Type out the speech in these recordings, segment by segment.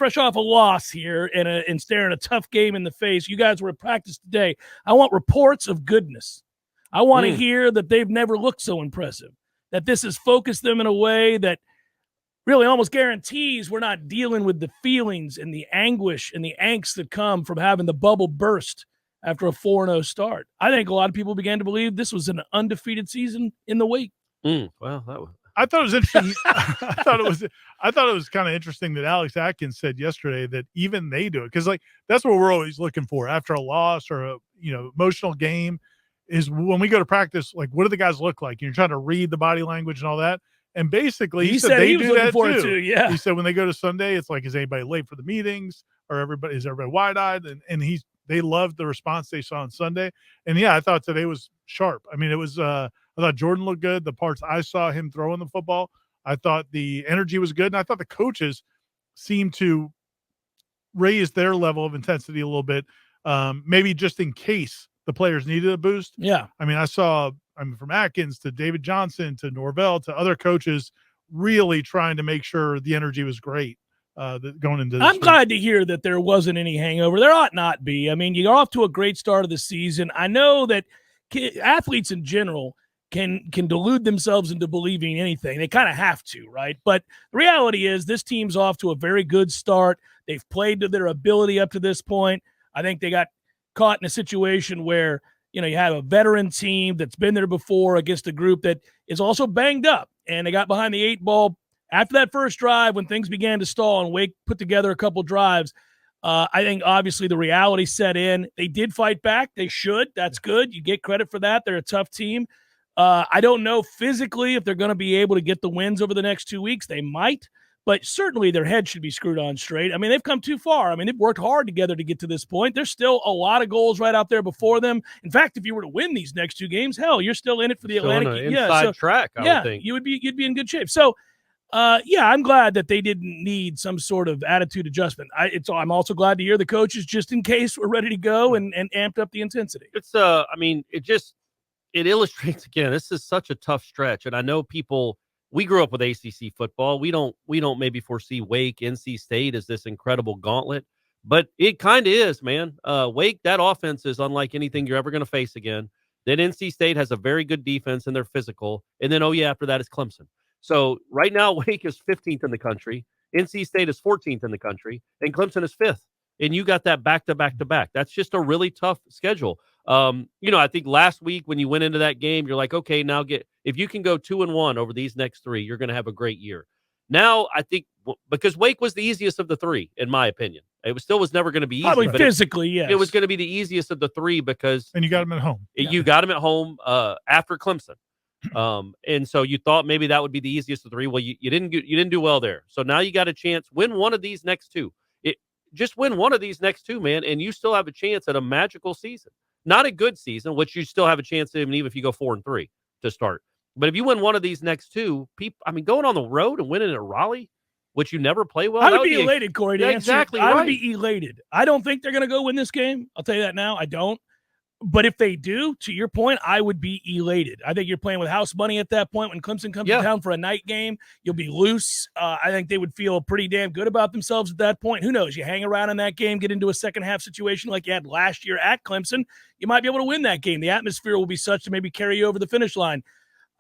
fresh off a loss here and staring a tough game in the face. You guys were at practice today. I want reports of goodness. I want to hear that they've never looked so impressive, that this has focused them in a way that really almost guarantees we're not dealing with the feelings and the anguish and the angst that come from having the bubble burst after a 4-0 start. I think a lot of people began to believe this was an undefeated season in the wake. Well, I thought it was interesting. I thought it was kind of interesting that Alex Atkins said yesterday that even they do it, because that's what we're always looking for after a loss or a emotional game, is when we go to practice. Like, what do the guys look like? You're trying to read the body language and all that. And basically, he said they do that too. Yeah, he said when they go to Sunday, it's like, is anybody late for the meetings, or is everybody wide eyed? And they loved the response they saw on Sunday. And yeah, I thought today was sharp. I mean, it was. I thought Jordan looked good. The parts I saw him throwing the football, I thought the energy was good, and I thought the coaches seemed to raise their level of intensity a little bit, maybe just in case the players needed a boost. Yeah, I mean, from Atkins to David Johnson to Norvell to other coaches really trying to make sure the energy was great going into this. I'm glad to hear that there wasn't any hangover. There ought not be. I mean, you're off to a great start of the season. I know that athletes in general can delude themselves into believing anything. They kind of have to, right? But the reality is this team's off to a very good start. They've played to their ability up to this point. I think they got caught in a situation where, you have a veteran team that's been there before against a group that is also banged up, and they got behind the 8 ball after that first drive when things began to stall and Wake put together a couple drives. I think obviously the reality set in. They did fight back. They should. That's good. You get credit for that. They're a tough team. I don't know physically if they're going to be able to get the wins over the next 2 weeks. They might, but certainly their head should be screwed on straight. I mean, they've come too far. I mean, they've worked hard together to get to this point. There's still a lot of goals right out there before them. In fact, if you were to win these next 2 games, hell, you're still in it for the Atlantic. Inside track, I would think. you'd be in good shape. So, I'm glad that they didn't need some sort of attitude adjustment. I'm also glad to hear the coaches, just in case, were ready to go and amped up the intensity. It's it illustrates again, this is such a tough stretch. And I know we grew up with ACC football. We don't maybe foresee Wake, NC State as this incredible gauntlet, but it kind of is, man. Wake, that offense is unlike anything you're ever going to face again. Then NC State has a very good defense and they're physical. And then, after that is Clemson. So right now, Wake is 15th in the country. NC State is 14th in the country, and Clemson is 5th. And you got that back to back to back. That's just a really tough schedule. I think last week when you went into that game, you're like, okay, now if you can go 2-1 over these next 3, you're going to have a great year. Now, I think because Wake was the easiest of the 3, in my opinion, it was never going to be easy. Probably physically, yes. It was going to be the easiest of the 3 because and you got them at home. You got them at home after Clemson. And so you thought maybe that would be the easiest of the 3. Well, you didn't do well there. So now you got a chance. Win one of these next 2. Just win one of these next 2, man, and you still have a chance at a magical season. Not a good season, which you still have a chance to even if you go 4-3 to start. But if you win one of these next 2, going on the road and winning at Raleigh, which you never play well, I would be elated, Corey. To answer, exactly, I right. would be elated. I don't think they're going to go win this game. I'll tell you that now. I don't. But if they do, to your point, I would be elated. I think you're playing with house money at that point. When Clemson comes to town for a night game, you'll be loose. I think they would feel pretty damn good about themselves at that point. Who knows? You hang around in that game, get into a second half situation like you had last year at Clemson, you might be able to win that game. The atmosphere will be such to maybe carry you over the finish line.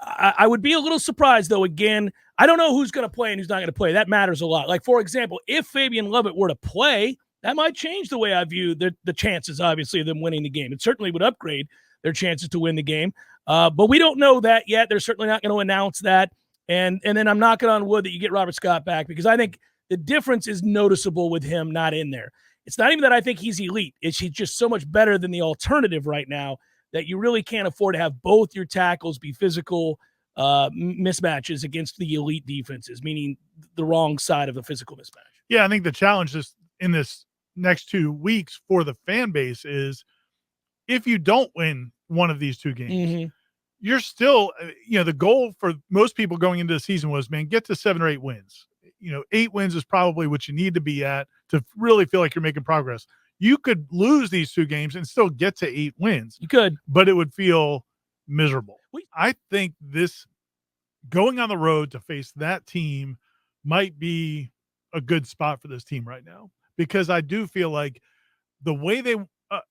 I would be a little surprised, though. Again, I don't know who's going to play and who's not going to play. That matters a lot. Like, for example, if Fabian Lovett were to play, that might change the way I view the chances, obviously, of them winning the game. It certainly would upgrade their chances to win the game. But we don't know that yet. They're certainly not going to announce that. And then I'm knocking on wood that you get Robert Scott back, because I think the difference is noticeable with him not in there. It's not even that I think he's elite. He's just so much better than the alternative right now that you really can't afford to have both your tackles be physical mismatches against the elite defenses, meaning the wrong side of the physical mismatch. Yeah, I think the challenge is in this next 2 weeks for the fan base is if you don't win one of these 2 games, you're still, the goal for most people going into the season was, man, get to 7 or 8 wins. 8 wins is probably what you need to be at to really feel like you're making progress. You could lose these 2 games and still get to 8 wins. You could, but it would feel miserable. I think this going on the road to face that team might be a good spot for this team right now, because I do feel like the way they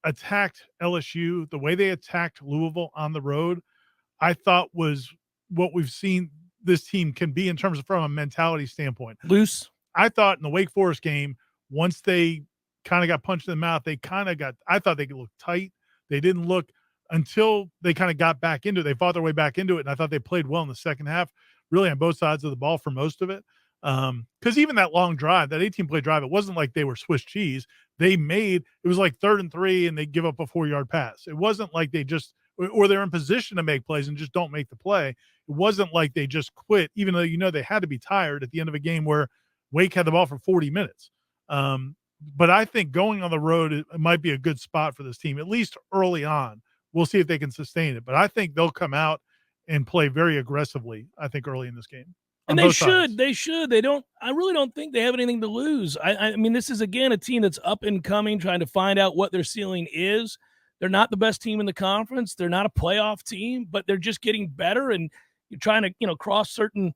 attacked LSU, the way they attacked Louisville on the road, I thought was what we've seen this team can be in terms of from a mentality standpoint. Loose. I thought in the Wake Forest game, once they kind of got punched in the mouth, I thought they could look tight. They didn't look until they kind of got back into it. They fought their way back into it, and I thought they played well in the second half, really on both sides of the ball for most of it. Because even that long drive, that 18-play drive, it wasn't like they were Swiss cheese. It was like 3rd and 3, and they give up a 4-yard pass. It wasn't like they just, or they're in position to make plays and just don't make the play. It wasn't like they just quit, even though they had to be tired at the end of a game where Wake had the ball for 40 minutes. But I think going on the road, it might be a good spot for this team, at least early on. We'll see if they can sustain it. But I think they'll come out and play very aggressively, I think, early in this game. And they should. They should. I really don't think they have anything to lose. I mean, this is, again, a team that's up and coming, trying to find out what their ceiling is. They're not the best team in the conference. They're not a playoff team, but they're just getting better, and you're trying to, cross certain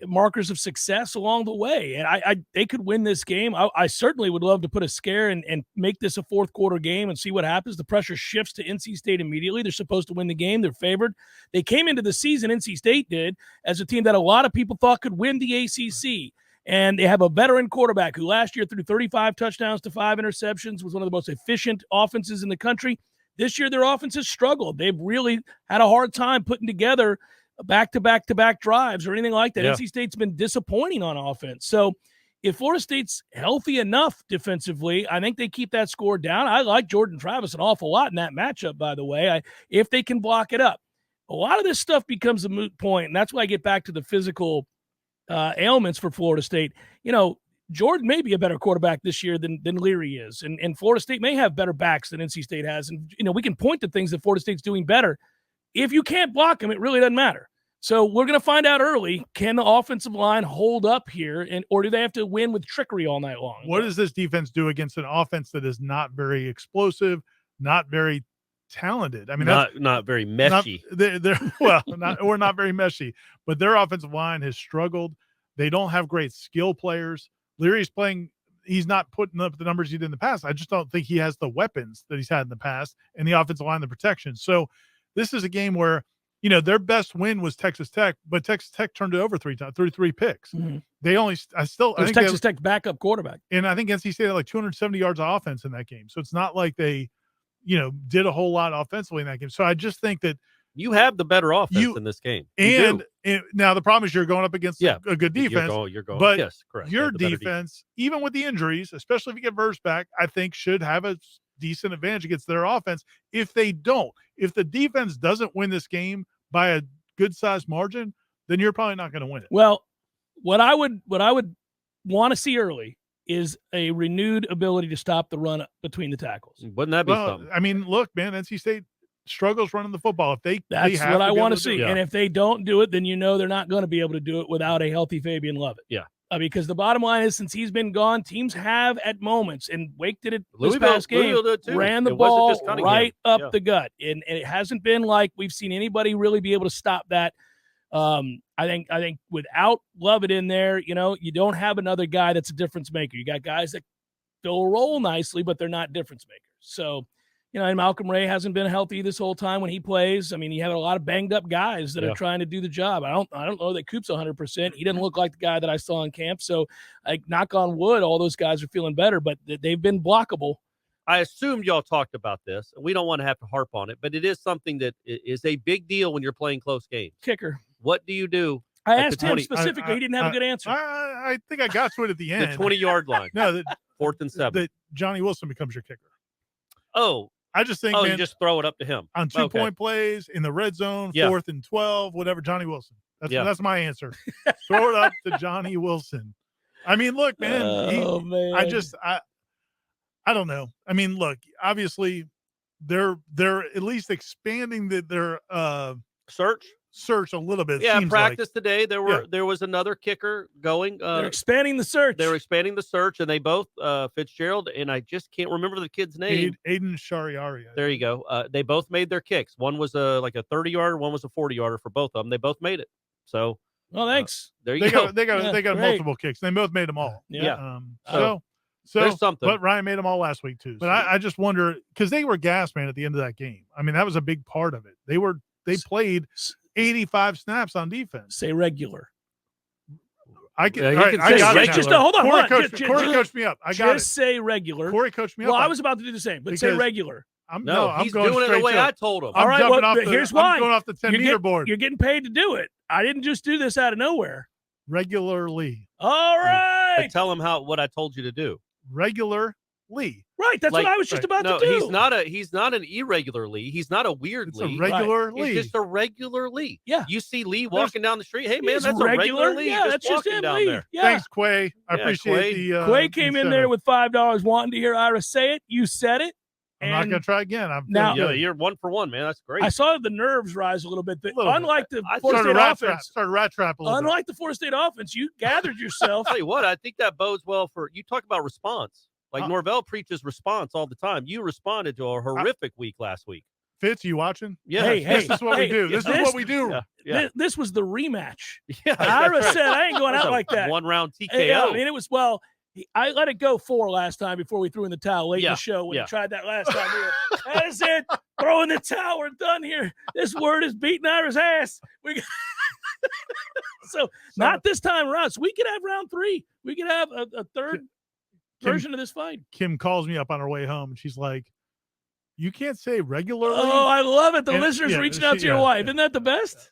markers of success along the way. And they could win this game. I certainly would love to put a scare and make this a fourth quarter game and see what happens. The pressure shifts to NC State immediately. They're supposed to win the game. They're favored. They came into the season, NC State did, as a team that a lot of people thought could win the ACC. And they have a veteran quarterback who last year threw 35 touchdowns to 5 interceptions, was one of the most efficient offenses in the country. This year, their offense has struggled. They've really had a hard time putting together back-to-back drives or anything like that. Yeah. NC State's been disappointing on offense. So if Florida State's healthy enough defensively, I think they keep that score down. I like Jordan Travis an awful lot in that matchup, by the way, if they can block it up. A lot of this stuff becomes a moot point, and that's why I get back to the physical ailments for Florida State. Jordan may be a better quarterback this year than Leary is, and Florida State may have better backs than NC State has. And, we can point to things that Florida State's doing better. If you can't block them, it really doesn't matter. So we're going to find out early, can the offensive line hold up here, or do they have to win with trickery all night long? What does this defense do against an offense that is not very explosive, not very talented? I mean, not very meshy. Not very meshy, but their offensive line has struggled. They don't have great skill players. Leary's playing. He's not putting up the numbers he did in the past. I just don't think he has the weapons that he's had in the past and the offensive line, the protection. So this is a game where, their best win was Texas Tech, but Texas Tech turned it over 3 times, 33 picks. Mm-hmm. I think Texas Tech's backup quarterback. And I think NC State had like 270 yards of offense in that game. So it's not like they, did a whole lot offensively in that game. So I just think that you have the better offense in this game. And now the problem is you're going up against a good defense. You're going. But yes, correct. Your defense, even with the injuries, especially if you get Verse back, I think should have a decent advantage against their offense. If the defense doesn't win this game by a good sized margin, then you're probably not going to win it. Well, what I would want to see early is a renewed ability to stop the run between the tackles. Wouldn't that be something? I mean, look, man, NC State struggles running the football. That's what I want to see. And if they don't do it, then they're not going to be able to do it without a healthy Fabian Lovett. Yeah. Because the bottom line is, since he's been gone, teams have at moments, and Wake did it this past game, ran the ball right up the gut. And it hasn't been like we've seen anybody really be able to stop that. I think without Lovett in there, you don't have another guy that's a difference maker. You got guys that fill a role nicely, but they're not difference makers. So, and Malcolm Ray hasn't been healthy this whole time when he plays. I mean, you have a lot of banged up guys that are trying to do the job. I don't know that Coop's 100%. He doesn't look like the guy that I saw in camp. So, knock on wood, all those guys are feeling better, but they've been blockable. I assumed y'all talked about this. We don't want to have to harp on it, but it is something that is a big deal when you're playing close games. Kicker. What do you do? I asked him specifically. He didn't have a good answer. I think I got to it at the end. The 20-yard line. No, 4th and 7. That Johnny Wilson becomes your kicker. Oh. I just think, you just throw it up to him. On 2-point plays, in the red zone, 4th and 12, whatever, Johnny Wilson. That's my answer. Throw it up to Johnny Wilson. I mean, look, man. Man. I don't know. I mean, look, obviously they're at least expanding their search a little bit. Yeah, practice today. There was another kicker going. They're expanding the search. They're expanding the search, and they both Fitzgerald and I just can't remember the kid's name. Aiden Shariari. There you go. They both made their kicks. One was like a 30-yarder. One was a 40-yarder for both of them. They both made it. So Well, thanks. There you They go. got they got Yeah, they got great. multiple kicks. They both made them all. Yeah. So there's something. But Ryan made them all last week too. But I just wonder because they were gas man at the end of that game. I mean, that was a big part of it. They played 85 snaps on defense. Say regular. I can. Yeah, you all right, can I say got it. regular. Just hold on. Corey, Hold on. Corey coached me up. I got Just it. say regular. Corey coached me up. Well, I was about to do the same, but say Because- regular. I'm he's going doing it the straight way to I it. told him. All right, jumping well, off the, here's I'm why. going off the 10-meter board You're getting paid to do it. I didn't just do this out of nowhere. regularly. All right. But tell him what I told you to do. Regularly. Right. That's Like- what I was just about No, to do. he's not an irregular Lee. He's not a weird It's a Lee. regular He's Lee. just a regular Lee. Yeah. You see Lee walking down the street. Hey man, He's that's a regular Lee. Yeah, just that's just walking him, down Lee. there. Yeah. Thanks, Quay. I Yeah, appreciate Quay. the. Quay came in there with $5 wanting to hear Ira say it. You said it. I'm not going to try again. I'm Now- feeling Yeah, good. you're 1 for 1, man. That's great. I saw the nerves rise a little bit. But A little bit. unlike the I Florida State offense, started rat trap a little bit. unlike the Florida State offense, you gathered yourself. I'll tell you what, I think that bodes well for you. Talk about response. Like Uh, Norvell preaches response all the time. You responded to a horrific week last week. Fitz, you watching? Yeah, Hey, This is what we hey, do. This is this- what we do. yeah, yeah. This was the rematch. yeah. Ira that's right. said, I ain't going That's out a like that. 1-round TKO. Hey, yeah, I mean, it was, well, I let it go 4 last time before we threw in the towel late in Yeah, the show when yeah. we tried that last time. That's it. Throw in the towel. We're done here. This word is beating Ira's ass. So not this time around. So we could have round 3. We could have a third version of this fight. Kim calls me up on her way home, and she's like, "You can't say regularly." Oh, I love it. The And- listeners yeah, reaching out to your yeah, wife. yeah. Isn't that the best?